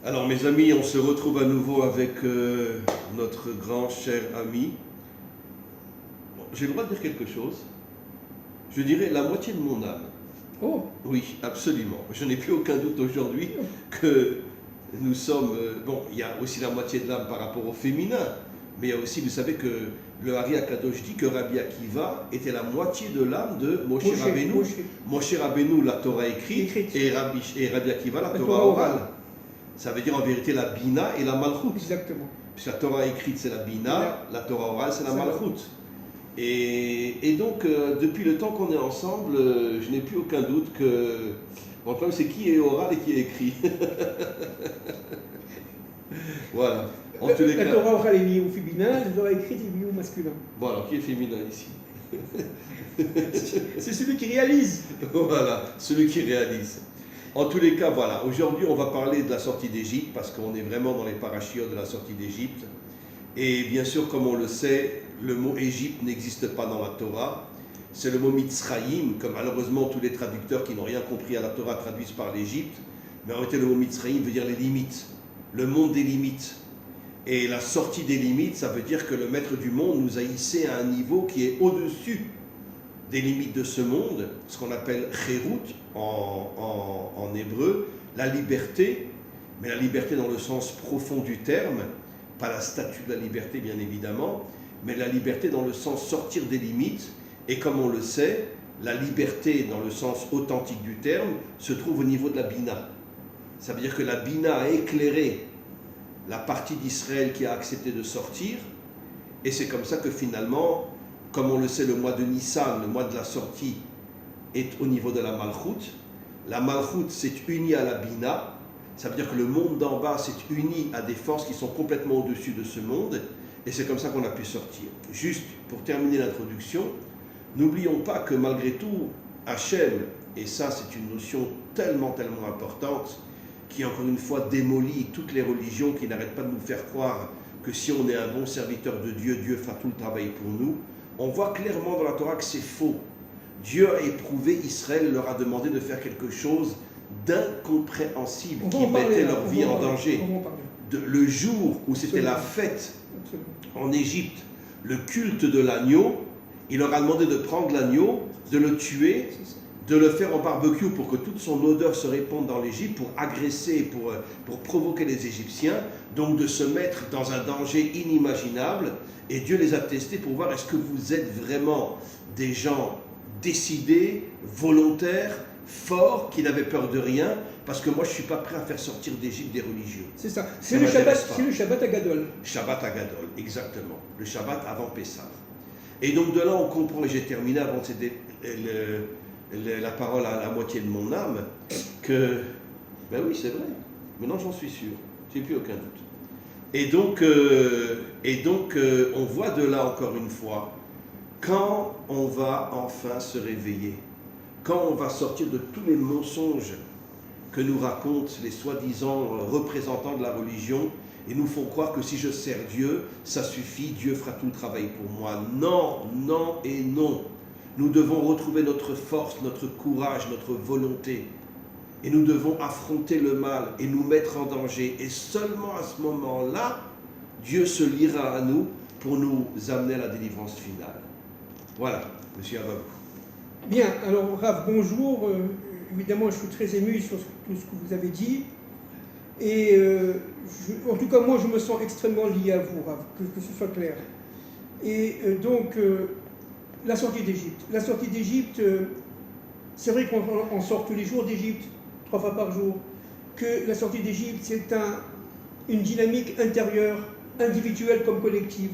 Alors mes amis, on se retrouve à nouveau avec notre grand cher ami. Bon, j'ai le droit de dire quelque chose. Je dirais la moitié de mon âme. Oh, Oui, absolument. Je n'ai plus aucun doute aujourd'hui que nous sommes... bon, il y a aussi la moitié de l'âme par rapport au féminin, mais il y a aussi, vous savez que le Hari Akadosh dit que Rabbi Akiva était la moitié de l'âme de Moshe Rabbeinu. Moshe Rabbeinu, la Torah écrite, et Rabbi Akiva, la Torah orale. Ça veut dire en vérité la Bina et la Malchut. Exactement. Puisque la Torah écrite c'est la Bina, la Torah orale c'est la Malchut. Et donc, depuis le temps qu'on est ensemble, je n'ai plus aucun doute que... Bon, le problème c'est qui est oral et qui est écrit. Voilà. En tous les la cas... Torah orale est liée au féminin, la Torah écrite est liée au masculin. Voilà, qui est féminin ici? C'est celui qui réalise. Voilà, celui qui réalise. En tous les cas, voilà, aujourd'hui on va parler de la sortie d'Égypte parce qu'on est vraiment dans les parachiotes de la sortie d'Égypte. Et bien sûr, comme on le sait, le mot Égypte n'existe pas dans la Torah. C'est le mot Mitzrayim, comme malheureusement tous les traducteurs qui n'ont rien compris à la Torah traduisent par l'Égypte. Mais en réalité, le mot Mitzrayim veut dire les limites, le monde des limites. Et la sortie des limites, ça veut dire que le maître du monde nous a hissé à un niveau qui est au-dessus des limites de ce monde, ce qu'on appelle Cherut en hébreu, la liberté, mais la liberté dans le sens profond du terme, pas la statue de la liberté bien évidemment, mais la liberté dans le sens sortir des limites, et comme on le sait, la liberté dans le sens authentique du terme se trouve au niveau de la Bina. Ça veut dire que la Bina a éclairé la partie d'Israël qui a accepté de sortir, et c'est comme ça que finalement, comme on le sait, le mois de Nissan, le mois de la sortie, est au niveau de la Malchut. La Malchut s'est unie à la Bina, ça veut dire que le monde d'en bas s'est uni à des forces qui sont complètement au-dessus de ce monde, et c'est comme ça qu'on a pu sortir. Juste pour terminer l'introduction, n'oublions pas que malgré tout, Hachem, et ça c'est une notion tellement importante, qui encore une fois démolit toutes les religions qui n'arrêtent pas de nous faire croire que si on est un bon serviteur de Dieu, Dieu fera tout le travail pour nous. On voit clairement dans la Torah que c'est faux. Dieu a éprouvé Israël et leur a demandé de faire quelque chose d'incompréhensible qui mettait leur vie en danger. Le jour où c'était la fête en Égypte, le culte de l'agneau, il leur a demandé de prendre l'agneau, de le tuer, de le faire en barbecue pour que toute son odeur se répande dans l'Égypte, pour agresser, pour provoquer les Égyptiens, donc de se mettre dans un danger inimaginable. Et Dieu les a testés pour voir est-ce que vous êtes vraiment des gens décidés, volontaires, forts, qui n'avaient peur de rien, parce que moi je ne suis pas prêt à faire sortir d'Égypte des religieux. C'est ça, c'est le Shabbat Agadol. Shabbat Agadol, exactement. Le Shabbat avant Pessah. Et donc de là on comprend, et j'ai terminé avant de céder la parole à la moitié de mon âme, que, ben oui c'est vrai, maintenant j'en suis sûr, j'ai plus aucun doute. Et donc, on voit de là encore une fois, quand on va enfin se réveiller, quand on va sortir de tous les mensonges que nous racontent les soi-disant représentants de la religion et nous font croire que si je sers Dieu, ça suffit, Dieu fera tout le travail pour moi. Non, non et non. Nous devons retrouver notre force, notre courage, notre volonté. Et nous devons affronter le mal et nous mettre en danger. Et seulement à ce moment-là, Dieu se liera à nous pour nous amener à la délivrance finale. Voilà, monsieur Ababou. Bien, alors Rav, bonjour. Évidemment, je suis très ému sur tout ce que vous avez dit. Et en tout cas, moi, je me sens extrêmement lié à vous, Rav, que ce soit clair. Et donc, la sortie d'Égypte. La sortie d'Égypte, c'est vrai qu'on sort tous les jours d'Égypte, 3 fois par jour, que la sortie d'Égypte, c'est une dynamique intérieure, individuelle comme collective.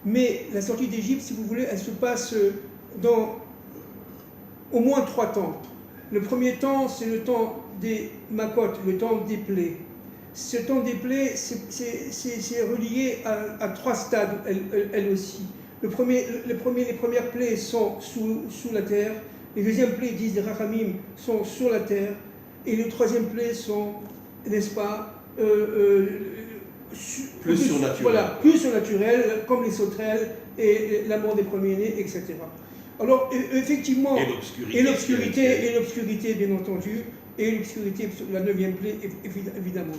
Mais la sortie d'Égypte, si vous voulez, elle se passe dans au moins 3 temps. Le premier temps, c'est le temps des Makot, le temps des plaies. Ce temps des plaies, c'est relié à 3 stades, elles aussi. Les premières plaies sont sous la terre, les deuxièmes plaies, disent les Rachamim, sont sur la terre, et les troisièmes plaies sont, n'est-ce pas, plus surnaturelles. Voilà, plus surnaturelles, comme les sauterelles et la mort des premiers-nés, etc. Alors, effectivement, et l'obscurité, bien entendu, et l'obscurité, la 9e plaie, évidemment.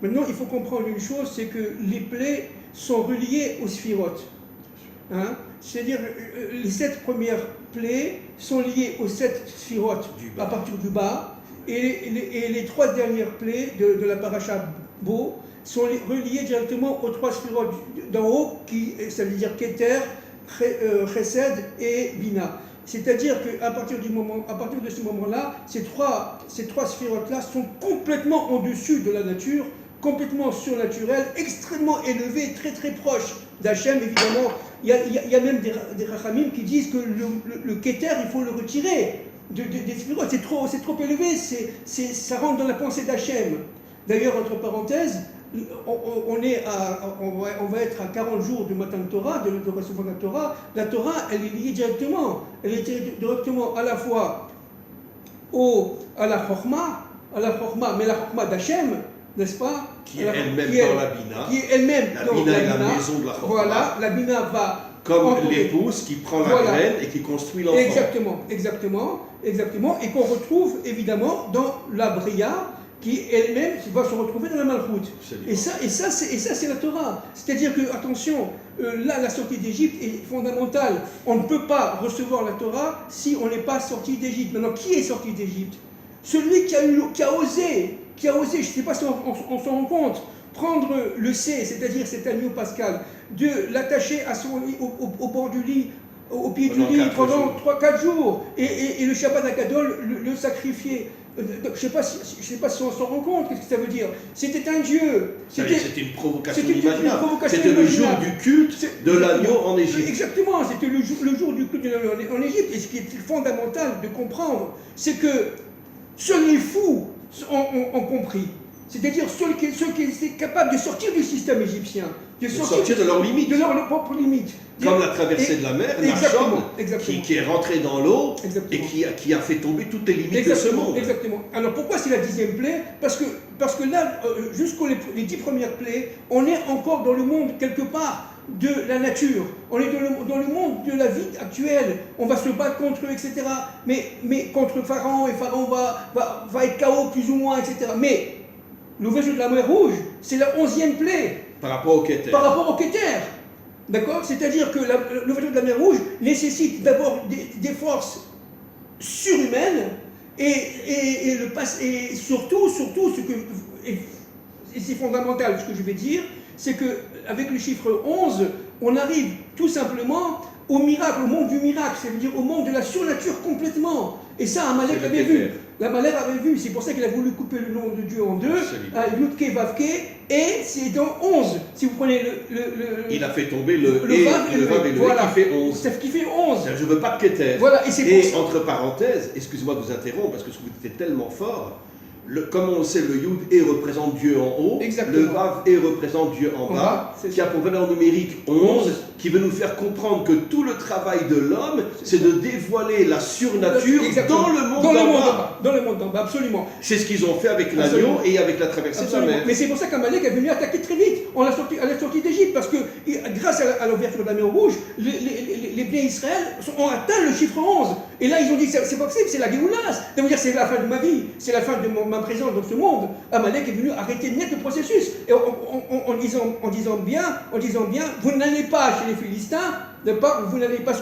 Maintenant, il faut comprendre une chose, c'est que les plaies sont reliées aux sphirotes. Hein? C'est-à-dire, les 7 premières plaies sont liées aux 7 sphirotes à partir du bas, et les 3 dernières plaies de la paracha Bo sont reliées directement aux 3 sphirotes d'en haut, ça veut dire Keter, Chesed et Bina. C'est-à-dire qu'à partir de ce moment-là, ces trois sphirotes-là sont complètement en dessus de la nature, complètement surnaturelles, extrêmement élevées, très très proches d'Hachem. Évidemment, il y a même des rachamim qui disent que le Keter, il faut le retirer des sphirotes. C'est trop élevé, ça rentre dans la pensée d'Hachem. D'ailleurs, entre parenthèses, on va être à 40 jours du matin de Torah, de recevoir la Torah. La Torah, elle est liée directement. Elle est directement à la fois à la Chorma, mais la Chorma d'Hachem, n'est-ce pas? Qui est elle-même dans la Bina. Qui est elle-même dans la Bina. La Bina est la maison de la Chorma. Voilà, la Bina va... Comme l'épouse qui prend la graine et qui construit l'enfant. Exactement. Et qu'on retrouve évidemment dans la Bria, qui elle-même va se retrouver dans la Malchoute. Et ça c'est la Torah. C'est-à-dire que, attention, là, la sortie d'Égypte est fondamentale. On ne peut pas recevoir la Torah si on n'est pas sorti d'Égypte. Maintenant, qui est sorti d'Égypte? Celui qui a osé, je ne sais pas si on s'en rend compte, prendre le C, c'est-à-dire cet agneau pascal, de l'attacher à son lit, au bord du lit, au pied du lit pendant 3-4 jours, et le Shabbat Akadol le sacrifier. Je ne sais pas si on s'en rend compte, qu'est-ce que ça veut dire? C'était un dieu. C'était une provocation imaginaire. C'était le jour du culte de l'agneau en Égypte. Exactement, c'était le jour du culte de l'agneau en Égypte. Et ce qui est fondamental de comprendre, c'est que seuls les fous ont compris. C'est-à-dire ceux qui étaient capables de sortir du système égyptien. De sortir de leurs limites. De leurs propres limites. Comme la traversée de la mer, Nachshon, qui est rentré dans l'eau et qui a fait tomber toutes les limites de ce monde. Exactement. Alors pourquoi c'est la 10e plaie? Parce que là, jusqu'aux les 10 premières plaies, on est encore dans le monde quelque part de la nature. On est dans le monde de la vie actuelle. On va se battre contre eux, etc. Mais contre Pharaon, et Pharaon va être KO plus ou moins, etc. Mais l'ouverture de la mer Rouge, c'est la 11e plaie. Par rapport au Keter. D'accord? C'est-à-dire que l'ouverture de la mer Rouge nécessite d'abord des forces surhumaines et surtout et c'est fondamental ce que je vais dire, c'est qu'avec le chiffre 11, on arrive tout simplement au miracle, au monde du miracle, c'est-à-dire au monde de la surnature complètement. Et ça, Amalek avait vu. Amalek avait vu, c'est pour ça qu'il a voulu couper le nom de Dieu en deux, Yudke, Vavke, et c'est dans 11. Si vous prenez il a fait tomber le Vav et le voilà, qui fait 11. C'est qui fait 11. Je ne veux pas de Keter. Voilà, et entre parenthèses, excusez-moi de vous interrompre, parce que ce que vous dites est tellement fort. Comme on le sait, le Yud E représente Dieu en haut, exactement. Le Vav E représente Dieu en bas, qui a pour valeur numérique 11, qui veut nous faire comprendre que tout le travail de l'homme, c'est de dévoiler la surnature dans le monde d'en bas. Dans le monde d'en bas, absolument. C'est ce qu'ils ont fait avec l'agneau et avec la traversée de la mer. Mais c'est pour ça qu'Amalek est venu attaquer très vite à la sortie d'Égypte, parce que grâce à l'ouverture de la mer Rouge, les biens Israël ont atteint le chiffre 11. Et là, ils ont dit, c'est pas possible, c'est la Géoula. Ça veut dire, c'est la fin de ma vie, c'est la fin de ma présence dans ce monde. Amalek est venu arrêter net le processus. Et en disant bien, vous n'allez pas chez les Philistins, vous n'allez pas.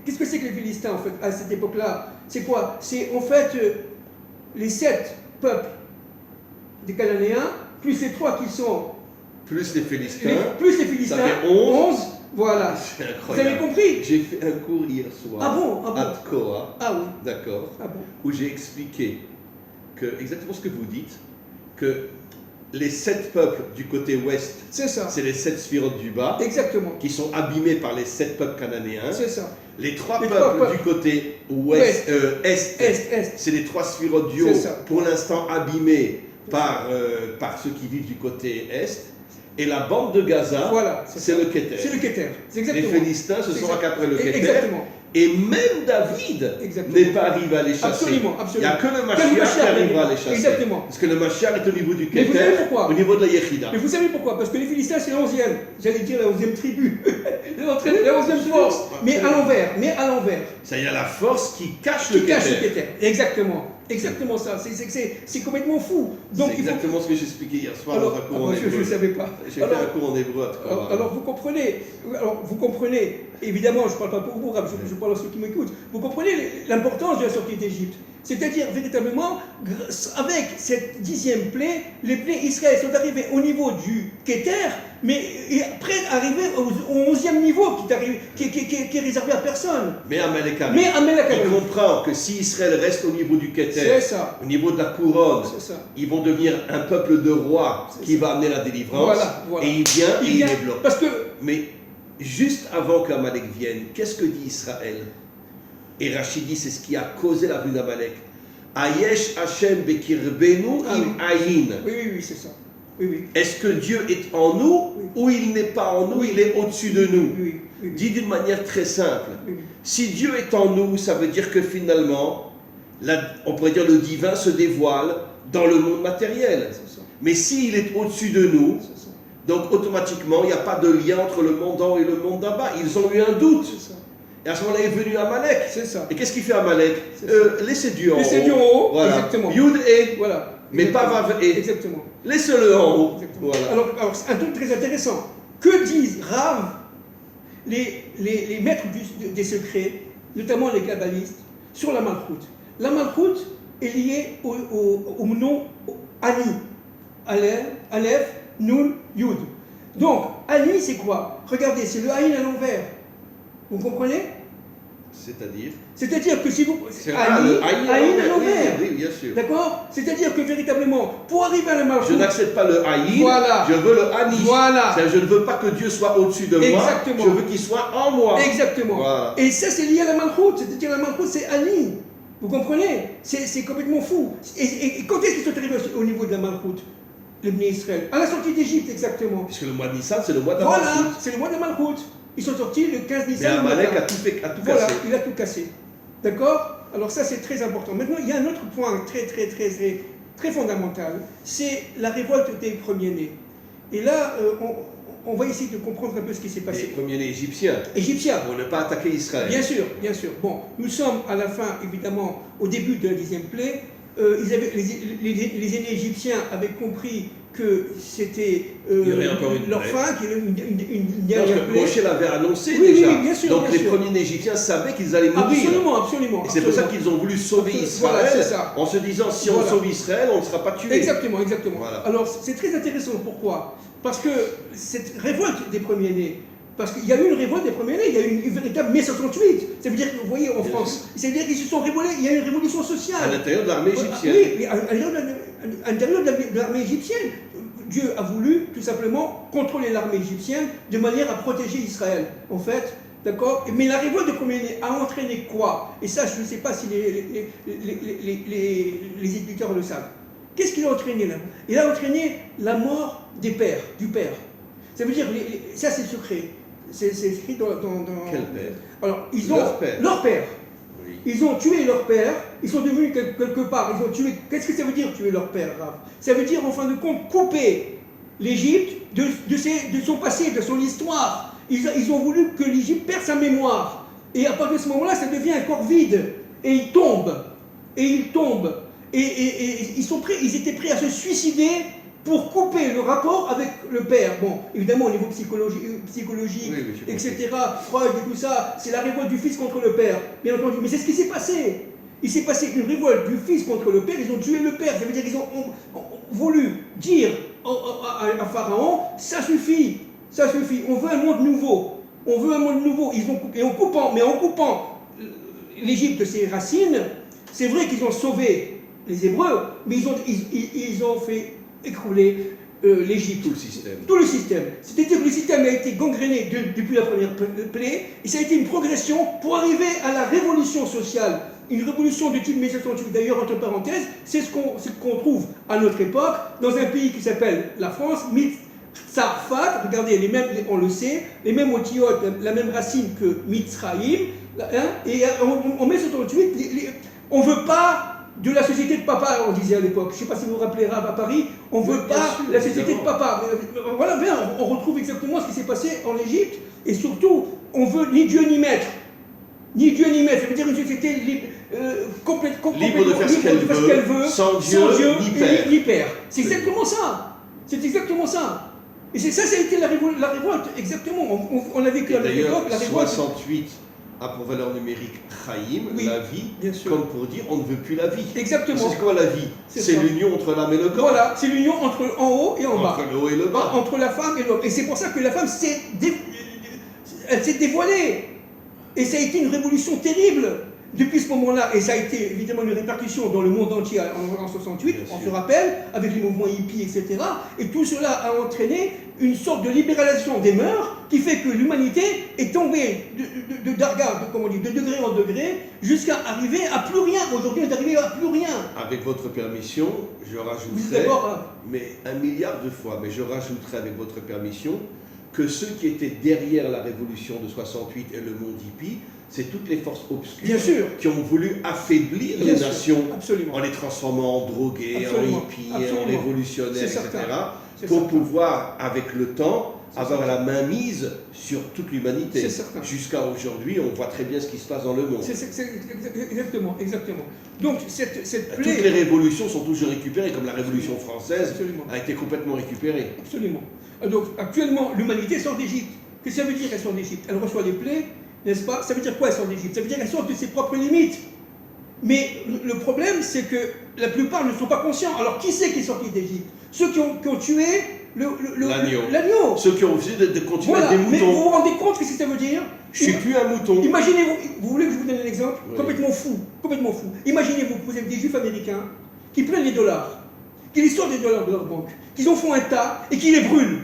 Qu'est-ce que c'est que les Philistins, en fait, à cette époque-là? C'est quoi? C'est, en fait, les 7 peuples des Cananéens, plus les 3 qui sont. Plus les Philistins. Ça fait 11. Voilà. C'est incroyable. Vous avez compris? J'ai fait un cours hier soir. Ah bon? À Tkoa. Ah oui. D'accord. Ah bon? Où j'ai expliqué exactement ce que vous dites, que les 7 peuples du côté ouest, c'est les 7 sphirotes du bas, exactement, qui sont abîmés par les 7 peuples cananéens. C'est ça. Les 3 peuples du côté ouest, est, c'est les 3 sphirotes du haut, pour l'instant abîmés par ceux qui vivent du côté est. Et la bande de Gaza, voilà, c'est le Keter. C'est le Keter. Les Philistins se sont accaparés le Keter. Exactement. Et même David n'est pas arrivé à les chasser. Absolument. Il n'y a que le Mashiach qui arrivera à les chasser. Exactement. Parce que le Mashiach est au niveau du Keter, au niveau de la Yechida. Mais vous savez pourquoi? Parce que les Philistins, c'est la 11e, j'allais dire la 11e tribu, la 11e force, mais à l'envers. Ça, il y a la force qui cache le Keter. Exactement. Exactement ça, c'est complètement fou. C'est exactement ce que j'expliquais hier soir dans un cours en hébreu. Je ne savais pas. J'ai fait un cours en hébreu. Alors vous comprenez, évidemment, je ne parle pas pour vous, je parle à ceux qui m'écoutent, vous comprenez l'importance de la sortie d'Égypte. C'est-à-dire, véritablement, avec cette 10e plaie, les plaies Israël sont arrivées au niveau du Keter, mais après arriver au 11e niveau qui est réservé à personne. Mais Amalek il comprend que si Israël reste au niveau du Keter, au niveau de la couronne, ils vont devenir un peuple de rois qui va amener la délivrance. Voilà. Et il vient et il les bloque. Parce que... Mais juste avant qu'Amalek vienne, qu'est-ce que dit Israël? Et Rachid dit, c'est ce qui a causé la venue d'Amalek. Ayesh Hashem bekirbenu im ayin. Oui, c'est ça. Oui. Est-ce que Dieu est en nous ou il n'est pas en nous, il est au-dessus de nous? Dit d'une manière très simple. Si Dieu est en nous, ça veut dire que finalement, on pourrait dire le divin se dévoile dans le monde matériel. Mais s'il est au-dessus de nous, donc automatiquement, il n'y a pas de lien entre le monde d'en haut et le monde d'en bas. Ils ont eu un doute. Et à ce moment-là est venu Amalek. C'est ça. Et qu'est-ce qu'il fait Amalek? Laissez Dieu en haut. Laissez Dieu en haut, voilà. exactement. Yud et, voilà. Mais pas Vav et. Exactement. Laissez-le en haut. Voilà. Alors c'est un truc très intéressant. Que disent Rav, les maîtres des secrets, notamment les kabbalistes, sur la Malchut? La Malchut est liée au nom Ani. Aleph, Nun, Yud. Donc, Ani, c'est quoi? Regardez, c'est le Aïn à l'envers. Vous comprenez? C'est-à-dire que si vous... Aïn à l'envers. Oui, bien sûr. D'accord? C'est-à-dire que véritablement, pour arriver à la Malchut... Je n'accepte pas le Aïn, voilà. Je veux le Ani. Voilà. Je ne veux pas que Dieu soit au-dessus de moi, je veux qu'il soit en moi. Exactement. Voilà. Et ça, c'est lié à la Malchut. C'est-à-dire la Malchut, c'est Ani. Vous comprenez? C'est complètement fou. Et quand est-ce qu'ils sont arrivés au niveau de la Malchut? Les Bnei Israël. À la sortie d'Égypte, exactement. Puisque le mois de Nissan, c'est le mois de la Malchut. Voilà, c'est le mois de la Malchut. Ils sont sortis le 15 Nissan. Mais Amalek a tout cassé. Voilà, il a tout cassé. D'accord? Alors ça, c'est très important. Maintenant, il y a un autre point très fondamental. C'est la révolte des premiers-nés. Et là, on va essayer de comprendre un peu ce qui s'est passé. Les premiers-nés égyptiens. Pour ne pas attaquer Israël. Bien sûr. Bon, nous sommes à la fin, évidemment, au début de la 10e plaie. Les aînés égyptiens avaient compris que c'était leur fin, qu'il y avait une dernière plaie. Moshe l'avait annoncé déjà. Oui, bien sûr. Donc les premiers Égyptiens savaient qu'ils allaient mourir. Absolument. Et c'est pour ça qu'ils ont voulu sauver Israël, en se disant si on sauve Israël, on ne sera pas tué. Exactement. Voilà. Alors c'est très intéressant. Pourquoi? Parce que cette révolte des premiers-nés, parce qu'il y a eu une révolte des premiers-nés, il y a eu une véritable mai 68. Ça veut dire que vous voyez en France, c'est-à-dire qu'ils se sont révoltés, il y a eu une révolution sociale. À l'intérieur de l'armée égyptienne. Oui, à l'intérieur de l'armée égyptienne. Dieu a voulu tout simplement contrôler l'armée égyptienne de manière à protéger Israël, en fait. D'accord? Mais la révolte des premiers-nés a entraîné quoi? Et ça, je ne sais pas si les éditeurs le savent. Qu'est-ce qu'il a entraîné là? Il a entraîné la mort du père. Ça veut dire, ça c'est secret. C'est écrit dans... Quel père? Alors, leur père. Oui. Ils ont tué leur père, ils sont devenus quelque part, ils ont tué... Qu'est-ce que ça veut dire tuer leur père, Rav? Ça veut dire, en fin de compte, couper l'Égypte de son passé, de son histoire. Ils ont voulu que l'Égypte perde sa mémoire. Et à partir de ce moment-là, ça devient un corps vide. Et ils tombent. Et ils étaient prêts à se suicider pour couper le rapport avec le père. Bon, évidemment, au niveau psychologique, etc., Freud et tout ça, c'est la révolte du fils contre le père, bien entendu. Mais c'est ce qui s'est passé. Il s'est passé une révolte du fils contre le père, ils ont tué le père. Ça veut dire qu'ils ont voulu dire à Pharaon, ça suffit, on veut un monde nouveau. En coupant l'Égypte de ses racines, c'est vrai qu'ils ont sauvé les Hébreux, mais ils ont fait écrouler l'Égypte. Tout le système. C'est-à-dire que le système a été gangréné depuis la première plaie, et ça a été une progression pour arriver à la révolution sociale. Une révolution de type mai 68. D'ailleurs, entre parenthèses, c'est ce qu'on trouve à notre époque dans un pays qui s'appelle la France, Mitzarfat. Regardez, on le sait, les mêmes otiotes, la même racine que Mitzraïm. Et en mai 68, on ne veut pas de la société de papa, on disait à l'époque. Je ne sais pas si vous vous rappelez, Rav, à Paris, on ne veut pas la société de papa. Voilà, on retrouve exactement ce qui s'est passé en Égypte. Et surtout, on veut ni Dieu ni maître. Ni Dieu ni maître, ça veut dire une société complètement libre de faire ce qu'elle veut, sans Dieu ni père. C'est exactement ça. C'est exactement ça. Et ça a été la révolte, exactement. On a vécu avec l'époque la révolte. 68 a pour valeur numérique Chaim, oui, la vie, comme pour dire on ne veut plus la vie. Exactement. C'est quoi la vie? C'est l'union entre l'âme et le corps. Voilà, c'est l'union entre en haut et en bas. Entre le haut et le bas. Entre la femme et l'homme. Et c'est pour ça que la femme elle s'est dévoilée. Et ça a été une révolution terrible depuis ce moment-là. Et ça a été évidemment une répercussion dans le monde entier en 68, on se rappelle, avec les mouvements hippies, etc. Et tout cela a entraîné une sorte de libéralisation des mœurs qui fait que l'humanité est tombée de degré en degré jusqu'à arriver à plus rien. Aujourd'hui, on est arrivé à plus rien. Avec votre permission, je rajouterai, mais 1 milliard de fois, mais je rajouterai avec votre permission que ceux qui étaient derrière la révolution de 68 et le monde hippie, c'est toutes les forces obscures qui ont voulu affaiblir les nations en les transformant en drogués, en hippies, en révolutionnaires, etc. Pour pouvoir, avec le temps, avoir la main mise sur toute l'humanité. Jusqu'à aujourd'hui, on voit très bien ce qui se passe dans le monde. Exactement. Donc, cette plaie... Toutes les révolutions sont toujours récupérées, comme la Révolution française a été complètement récupérée. Absolument. Donc, actuellement, l'humanité sort d'Égypte. Qu'est-ce que ça veut dire qu'elle sort d'Égypte? Elle reçoit les plaies, n'est-ce pas? Ça veut dire quoi, elle sort d'Égypte? Ça veut dire qu'elle sort de ses propres limites. Mais le problème, c'est que la plupart ne sont pas conscients. Alors, qui c'est qui est sorti d'Égypte? Ceux qui ont tué l'agneau. Ceux qui ont refusé de continuer à être des moutons. Mais vous vous rendez compte ce que ça veut dire? Je ne suis plus un mouton. Imaginez-vous, vous voulez que je vous donne un exemple? Complètement fou. Imaginez-vous que vous avez des juifs américains qui prennent les dollars, qui les sortent des dollars de leur banque, qu'ils en font un tas et qui les brûlent.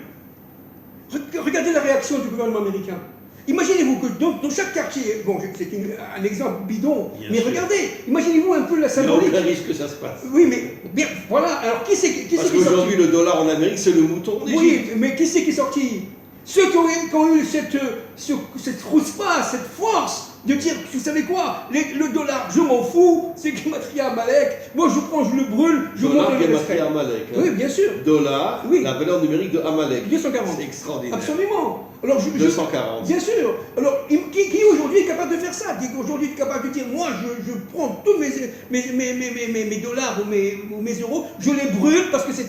Regardez la réaction du gouvernement américain. Imaginez-vous que dans chaque quartier, bon, c'est un exemple bidon, mais regardez, imaginez-vous un peu la symbolique. Il n'y a aucun risque que ça se passe. Oui, mais bien, voilà, alors qui c'est qui Parce qu'aujourd'hui, le dollar en Amérique, c'est le mouton d'Égypte. Oui, mais qui c'est qui est sorti? Ceux qui ont eu cette rousse-pas, cette force de dire, vous savez quoi, le dollar, je m'en fous, c'est Gematria Amalek, moi je prends, je le brûle, je monte le Gematria Amalek. Hein. Oui, bien sûr. Dollar, la valeur numérique de Amalek. 240. C'est extraordinaire. Absolument. Alors, 240. Bien sûr. Alors, qui aujourd'hui est capable de faire ça? Qui aujourd'hui est capable de dire, moi je prends tous mes dollars ou mes euros, je les brûle parce que c'est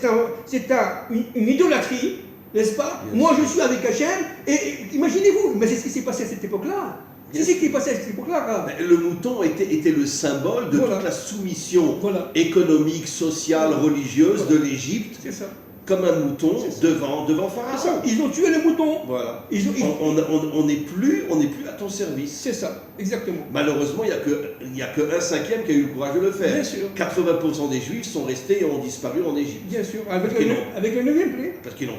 une idolâtrie. N'est-ce pas? Moi, je suis avec Hachem, et imaginez-vous, mais c'est ce qui s'est passé à cette époque-là. C'est ce qui est passé à cette époque-là. Le mouton était le symbole de toute la soumission économique, sociale, religieuse de l'Égypte. C'est ça. Comme un mouton devant Pharaon. Ils ont tué le mouton. Voilà. On n'est plus à ton service. C'est ça, exactement. Malheureusement, il n'y a que 1/5 qui a eu le courage de le faire. Bien sûr. 80% des Juifs sont restés et ont disparu en Égypte. Bien sûr, avec le 9e plaie. Parce qu'ils n'ont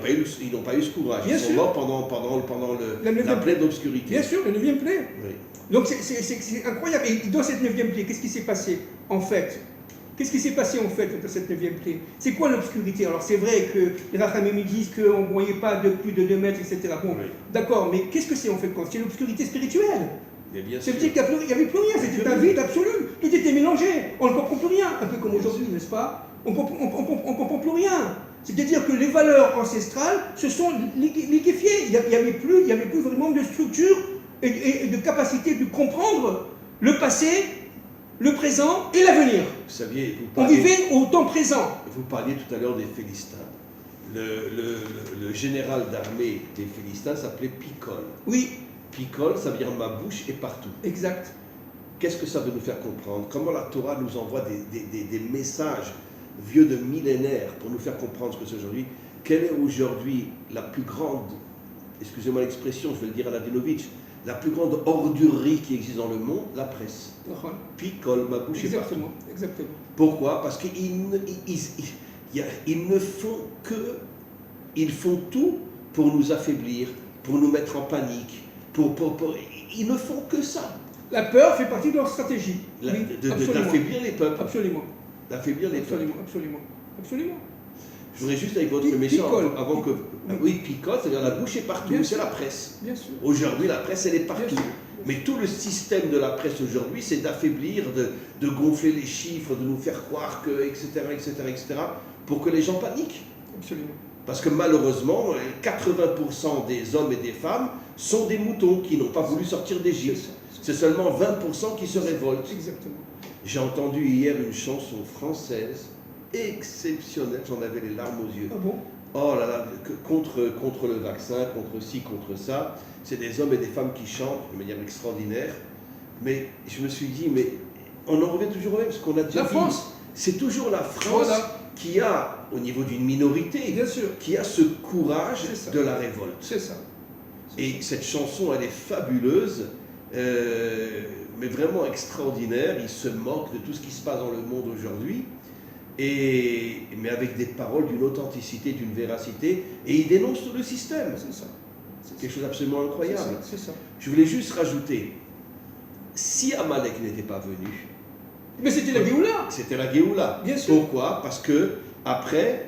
pas eu ce courage. Bien Ils sont morts pendant la plaie d'obscurité. Bien sûr, le 9e plaie. Oui. Donc c'est incroyable. Et dans cette 9e plaie, qu'est-ce qui s'est passé en fait? Qu'est-ce qui s'est passé en fait dans cette 9e plaie? C'est quoi l'obscurité? Alors c'est vrai que les Rachamim disent qu'on ne voyait pas de plus de 2 mètres, etc. Bon, d'accord, mais qu'est-ce que c'est en fait? C'est l'obscurité spirituelle. Ça veut dire qu'il n'y avait plus rien, c'était un vide absolu. Tout était mélangé, on ne comprend plus rien, un peu comme aujourd'hui, n'est-ce pas? On ne comprend plus rien. C'est-à-dire que les valeurs ancestrales se sont liquéfiées. Il n'y avait plus vraiment de structure et de capacité de comprendre le passé, le présent et l'avenir. Vous saviez, on vivait au temps présent. Vous parliez tout à l'heure des Philistins. Le général d'armée des Philistins s'appelait Picol. Oui. Picol, ça veut dire ma bouche est partout. Exact. Qu'est-ce que ça veut nous faire comprendre? Comment la Torah nous envoie des messages vieux de millénaires pour nous faire comprendre ce que c'est aujourd'hui? Quelle est aujourd'hui la plus grande, excusez-moi l'expression, je vais le dire à Ladinovitch, la plus grande ordurerie qui existe dans le monde? La presse. Picole, ma bouche est partout. Exactement. Pourquoi? Parce qu'ils ils font tout pour nous affaiblir, pour nous mettre en panique, ils ne font que ça. La peur fait partie de leur stratégie. D'affaiblir les peuples. Absolument. D'affaiblir les peuples. Absolument. Je voudrais juste, avec votre permission, avant que... Oui, Picole, c'est-à-dire la bouche est partout, c'est la presse. Bien sûr. Aujourd'hui, la presse, elle est partout. Mais tout le système de la presse aujourd'hui, c'est d'affaiblir, de gonfler les chiffres, de nous faire croire que, etc., pour que les gens paniquent. Absolument. Parce que malheureusement, 80% des hommes et des femmes sont des moutons qui n'ont pas voulu sortir d'Égypte. c'est seulement 20% qui se révoltent. Exactement. J'ai entendu hier une chanson française exceptionnelle, j'en avais les larmes aux yeux. Ah bon? Oh là là, contre le vaccin, contre ci, contre ça. C'est des hommes et des femmes qui chantent de manière extraordinaire. Mais je me suis dit, mais on en revient toujours au même, parce qu'on a déjà La dit, France. c'est toujours la France qui a, au niveau d'une minorité, Bien sûr. qui a ce courage de la révolte. C'est ça. Et cette chanson, elle est fabuleuse, mais vraiment extraordinaire. Il se moque de tout ce qui se passe dans le monde aujourd'hui, mais avec des paroles d'une authenticité, d'une véracité, et il dénonce tout le système. C'est ça. Quelque chose d'absolument incroyable. C'est ça. Je voulais juste rajouter, si Amalek n'était pas venu, mais c'était la Géoula. c'était la Géoula. Bien sûr. Pourquoi? Parce que après,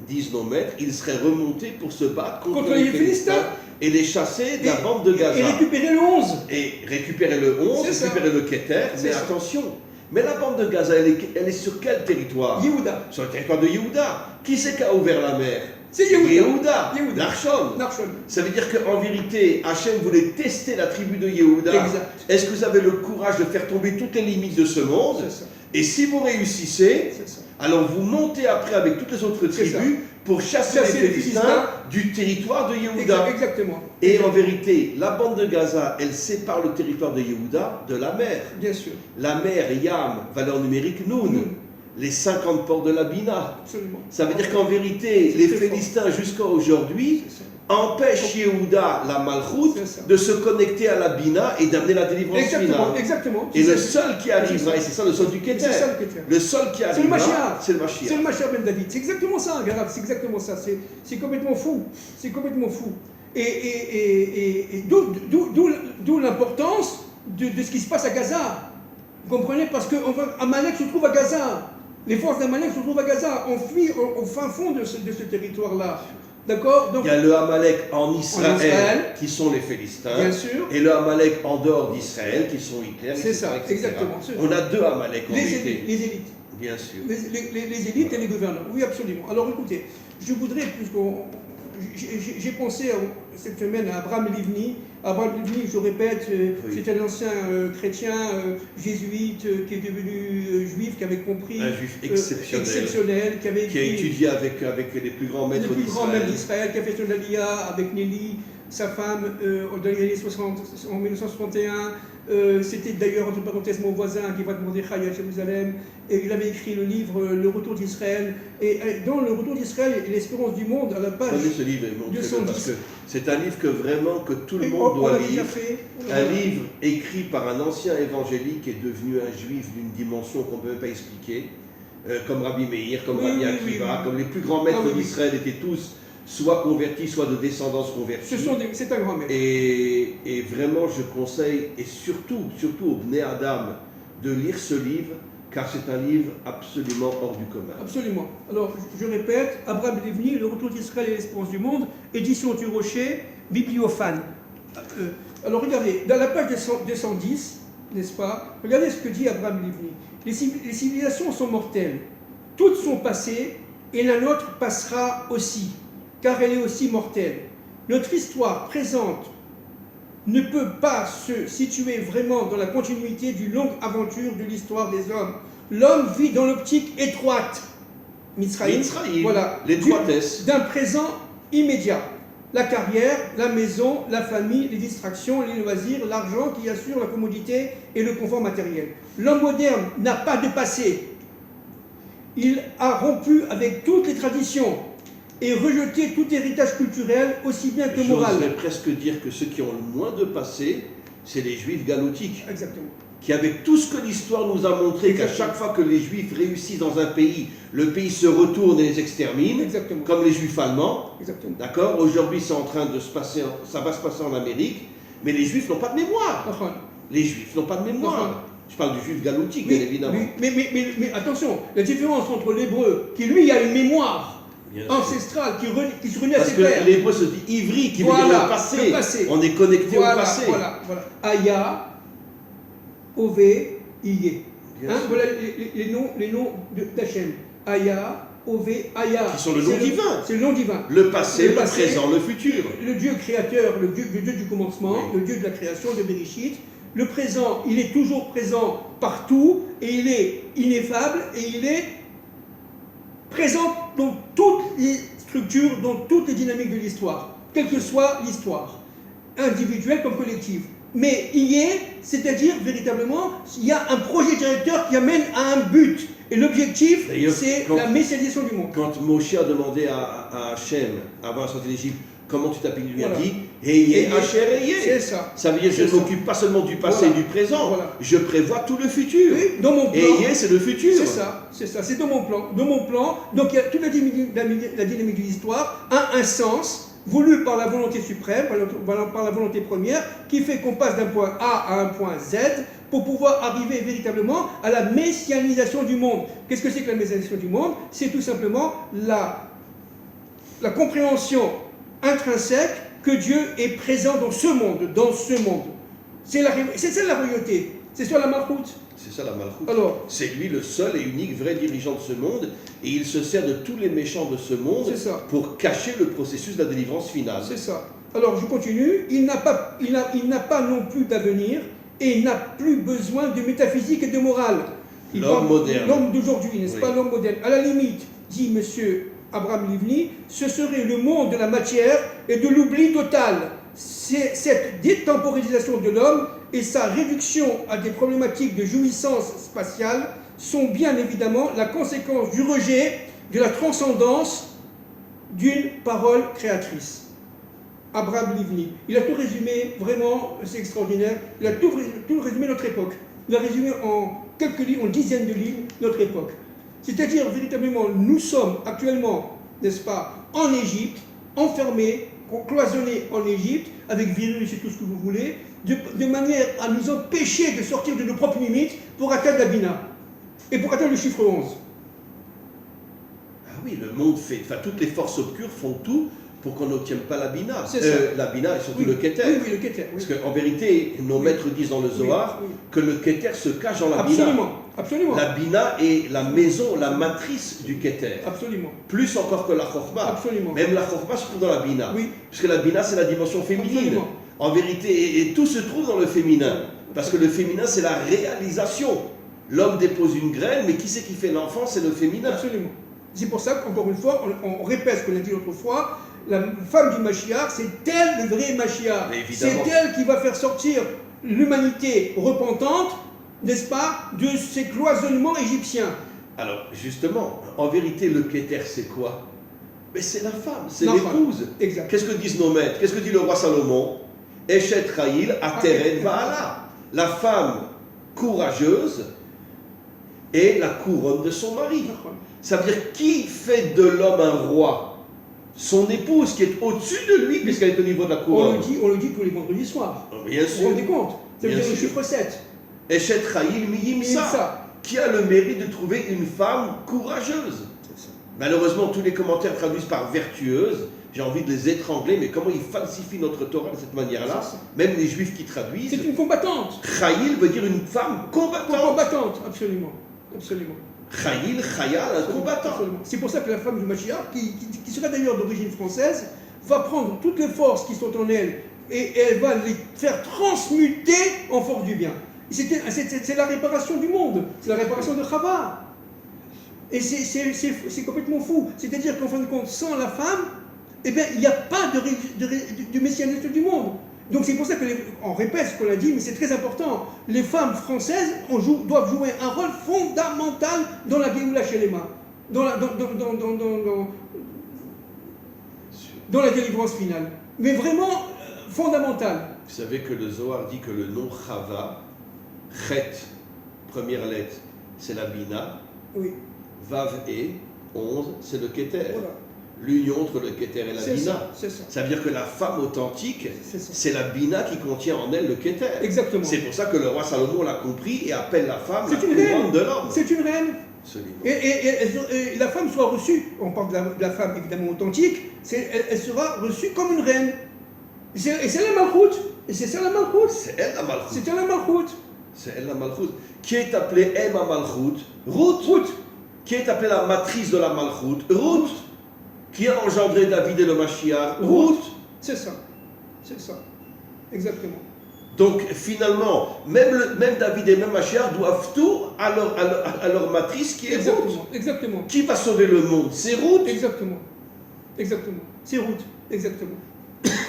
disent nos maîtres, il serait remonté pour se battre contre les Philistins et les chasser de la bande de Gaza. Et récupérer le 11. Et récupérer le 11, récupérer le Keter, mais attention, mais la bande de Gaza, elle est sur quel territoire? Yehuda. Sur le territoire de Yehuda. Qui c'est qui a ouvert la mer? C'est Yehuda. Yehuda. Narshon. Ça veut dire qu'en vérité, Hachem voulait tester la tribu de Yehuda. Exact. Est-ce que vous avez le courage de faire tomber toutes les limites de ce monde? Et si vous réussissez, alors vous montez après avec toutes les autres tribus pour chasser les Philistins du territoire de Yehuda. Exactement. Et en vérité, la bande de Gaza, elle sépare le territoire de Yehuda de la mer. Bien sûr. La mer, Yam, valeur numérique Noun. Les 50 ports de la Bina. Absolument. Ça veut dire qu'en vérité, les Philistins jusqu'à aujourd'hui empêchent Yehuda, la Malchoute, de se connecter à la Bina et d'amener la délivrance finale. Exactement. Et le seul qui arrivera, et c'est ça le sol du Keter, le seul qui arrivera, c'est le Mashiach. C'est le Mashiach Ben David. C'est exactement ça, Garab, c'est exactement ça. C'est complètement fou. C'est complètement fou. Et d'où l'importance de ce qui se passe à Gaza. Vous comprenez? Parce que Amalek se trouve à Gaza. Les forces d'Amalek se trouvent à Gaza. On fuit au fin fond de ce territoire-là. D'accord? Il y a le Amalek en Israël, qui sont les Philistins. Bien sûr. Et le Amalek en dehors d'Israël, qui sont Hitler. C'est ça, exactement. On a deux Amalek en réalité. Les élites. Bien sûr. Les élites et les gouverneurs. Oui, absolument. Alors écoutez, je voudrais, j'ai pensé cette semaine à Abraham Livni. Abraham Livni, je répète, c'est un ancien chrétien jésuite qui est devenu juif, qui avait compris. Un juif exceptionnel qui avait qui a étudié avec les plus grands maîtres d'Israël. Les plus grands maîtres d'Israël, qui a fait son aliyah avec Nelly, sa femme, dans les années 60, en 1961. C'était d'ailleurs, entre parenthèses, mon voisin qui va demander Chaya à Jérusalem. Et il avait écrit le livre Le Retour d'Israël. Et dans Le Retour d'Israël et l'Espérance du monde, à la page ce livre, 210. Parce que c'est un livre que vraiment que tout le et monde doit lire. Un livre livre écrit par un ancien évangélique qui est devenu un juif d'une dimension qu'on ne peut même pas expliquer, comme Rabbi Meir, comme Rabbi Akiva, comme les plus grands maîtres d'Israël étaient tous soit convertis, soit de descendance convertie. C'est un grand maître. Et vraiment, je conseille, et surtout au Bnei Adam, de lire ce livre, car c'est un livre absolument hors du commun. Absolument. Alors, je répète, Abraham Livni, Le Retour d'Israël et l'Espérance du monde, édition du Rocher, bibliophane. Alors, regardez, dans la page 210, n'est-ce pas? Regardez ce que dit Abraham Livni. Les civilisations sont mortelles. Toutes sont passées, et la nôtre passera aussi, car elle est aussi mortelle. Notre histoire présente ne peut pas se situer vraiment dans la continuité d'une longue aventure de l'histoire des hommes. L'homme vit dans l'optique étroite, Mitzrayim, voilà, l'étroitesse d'un présent immédiat. La carrière, la maison, la famille, les distractions, les loisirs, l'argent qui assure la commodité et le confort matériel. L'homme moderne n'a pas de passé. Il a rompu avec toutes les traditions et rejeté tout héritage culturel, aussi bien que moral. Je voudrais presque dire que ceux qui ont le moins de passé, c'est les juifs galotiques. Exactement. Qui, avec tout ce que l'histoire nous a montré, qu'à chaque fois que les juifs réussissent dans un pays, le pays se retourne et les extermine. Exactement. Comme les juifs allemands. Exactement. D'accord? Aujourd'hui, c'est en train de se passer, ça va se passer en Amérique, mais les juifs n'ont pas de mémoire. Les juifs n'ont pas de mémoire. Je parle du juif galotique, bien évidemment. Mais attention, la différence entre l'hébreu, qui lui a une mémoire ancestrale, qui se relie à ses pères. Parce que l'hébreu se dit ivri, qui veut dire le passé. On est connecté au passé. Voilà. Aya, Ové, Iye. Voilà les noms d'Hachem. Aya, Ové, Aya. Qui sont le nom divin. C'est le nom divin. Le passé, le présent, le futur. Le Dieu créateur, le Dieu du commencement, le Dieu de la création, de Bereshit. Le présent, il est toujours présent partout, et il est ineffable, et il est présent dans toutes les structures, dans toutes les dynamiques de l'histoire, quelle que soit l'histoire, individuelle comme collective. Mais il y est, c'est-à-dire véritablement, il y a un projet directeur qui amène à un but. Et l'objectif, c'est la messianisation du monde. Quand Moshe a demandé à Hachem, avant la sortie d'Égypte, comment tu t'appelles, il lui a Voilà. dit Eyé, Hacher, Eyé. C'est ça. Ça veut dire que je ne m'occupe pas seulement du passé Voilà. et du présent, Voilà. je prévois tout le futur. Oui, dans mon plan. Eyé, c'est le futur. C'est ça, c'est dans mon plan. Dans mon plan, donc il y a toute la dynamique de l'histoire a un sens voulu par la volonté suprême, par la volonté première, qui fait qu'on passe d'un point A à un point Z pour pouvoir arriver véritablement à la messianisation du monde. Qu'est-ce que c'est que la messianisation du monde? C'est tout simplement la compréhension intrinsèque que Dieu est présent dans ce monde, C'est ça la royauté, c'est ça la malchoute. C'est ça la malchoute. Alors, c'est lui le seul et unique vrai dirigeant de ce monde, et il se sert de tous les méchants de ce monde C'est ça. pour cacher le processus de la délivrance finale. c'est ça. Alors, je continue. Il n'a pas non plus d'avenir et il n'a plus besoin de métaphysique et de morale. L'homme moderne. L'homme d'aujourd'hui, n'est-ce Oui. pas, l'homme moderne. À la limite, dit monsieur Abraham Livni, ce serait le monde de la matière et de l'oubli total. C'est cette détemporalisation de l'homme et sa réduction à des problématiques de jouissance spatiale sont bien évidemment la conséquence du rejet de la transcendance d'une parole créatrice. Abraham Livni. Il a tout résumé, vraiment, c'est extraordinaire. Il a tout résumé notre époque. Il a résumé en quelques lignes, en dizaines de lignes, notre époque. C'est-à-dire, véritablement, nous sommes actuellement, n'est-ce pas, en Égypte, enfermés, cloisonnés en Égypte, avec virus et tout ce que vous voulez, de manière à nous empêcher de sortir de nos propres limites pour atteindre la Bina. Et pour atteindre le chiffre 11. Ah oui, le monde fait, enfin toutes les forces obscures font tout pour qu'on n'obtienne pas la Bina. C'est ça. La Bina et surtout Oui. le Keter. Oui, le Keter. Oui. Parce qu'en vérité, nos maîtres disent dans le Zohar Oui, oui. que le Keter se cache dans la Bina. Absolument, absolument. La Bina est la maison, la matrice du Keter. Absolument, Plus encore que la Chorma. absolument. Même la Chorma se trouve dans la Bina. Oui. Puisque la Bina, c'est la dimension féminine. Absolument. En vérité, et tout se trouve dans le féminin. Parce que le féminin, c'est la réalisation. L'homme dépose une graine, mais qui c'est qui fait l'enfant? C'est le féminin. Absolument. C'est pour ça qu'encore une fois, on répète ce qu'on a dit l'autre fois, la femme du Mashiach, c'est elle le vrai Mashiach. Mais C'est évidemment. elle qui va faire sortir l'humanité repentante, n'est-ce pas, de ces cloisonnements égyptiens. Alors, justement, en vérité, le Keter, c'est quoi? Mais c'est la femme, c'est La l'épouse. Exact. Qu'est-ce que disent nos maîtres? Qu'est-ce que dit le roi Salomon? Eshet Raïl, Ateret Baala. La femme courageuse est la couronne de son mari. Ça veut dire, qui fait de l'homme un roi? Son épouse qui est au-dessus de lui, puisqu'elle est au niveau de la couronne. On le dit tous les vendredis soirs. Bien Vous vous sûr. rendez compte? Ça veut Bien dire le sûr. chiffre 7. Eshet Raïl Miyimsa, Ça. qui a le mérite de trouver une femme courageuse. Malheureusement, tous les commentaires traduisent par vertueuse. J'ai envie de les étrangler, mais comment ils falsifient notre Torah de cette manière-là? C'est ça. Même les juifs qui traduisent. C'est une combattante. Chayil veut dire une femme combattante. Combattante, absolument. Absolument. Chayil, Chayal, un combattant. Absolument. C'est pour ça que la femme du Mashiach, qui sera d'ailleurs d'origine française, va prendre toutes les forces qui sont en elle et elle va les faire transmuter en force du bien. C'est la réparation du monde, c'est la réparation de Chava. Et c'est complètement fou. C'est-à-dire qu'en fin de compte, sans la femme, eh bien, il n'y a pas de messianisme du monde. Donc c'est pour ça qu'on répète ce qu'on a dit, mais c'est très important. Les femmes françaises doivent jouer un rôle fondamental dans la Géoula Shelema, dans la délivrance finale. Mais vraiment fondamental. Vous savez que le Zohar dit que le nom Chava, Chet, première lettre, c'est la Bina. Oui. Vav et 11, c'est le Keter. Voilà. L'union entre le Keter et la C'est Bina. ça, c'est ça. Ça veut dire que la femme authentique, C'est ça. c'est la Bina qui contient en elle le Keter. Exactement. C'est pour ça que le roi Salomon l'a compris et appelle la femme la C'est une reine. couronne de l'homme. C'est une reine. Absolument. Et la femme soit reçue, on parle de la femme évidemment authentique, elle sera reçue comme une reine. Et c'est la malchoute. Et c'est ça la malchoute. C'est elle la Malchoute. C'est elle la malchoute. C'est elle la Malchoute. Qui est appelée Emma Malchoute? Ruth. Qui est appelée la matrice de la Malchoute? Ruth. Qui a engendré David et le Mashiach? Ruth. C'est ça. C'est ça. Exactement. Donc finalement, même David et même Mashiach doivent tout à leur matrice qui est Ruth. Exactement. Qui va sauver le monde? C'est Ruth. Exactement. C'est Ruth. Exactement.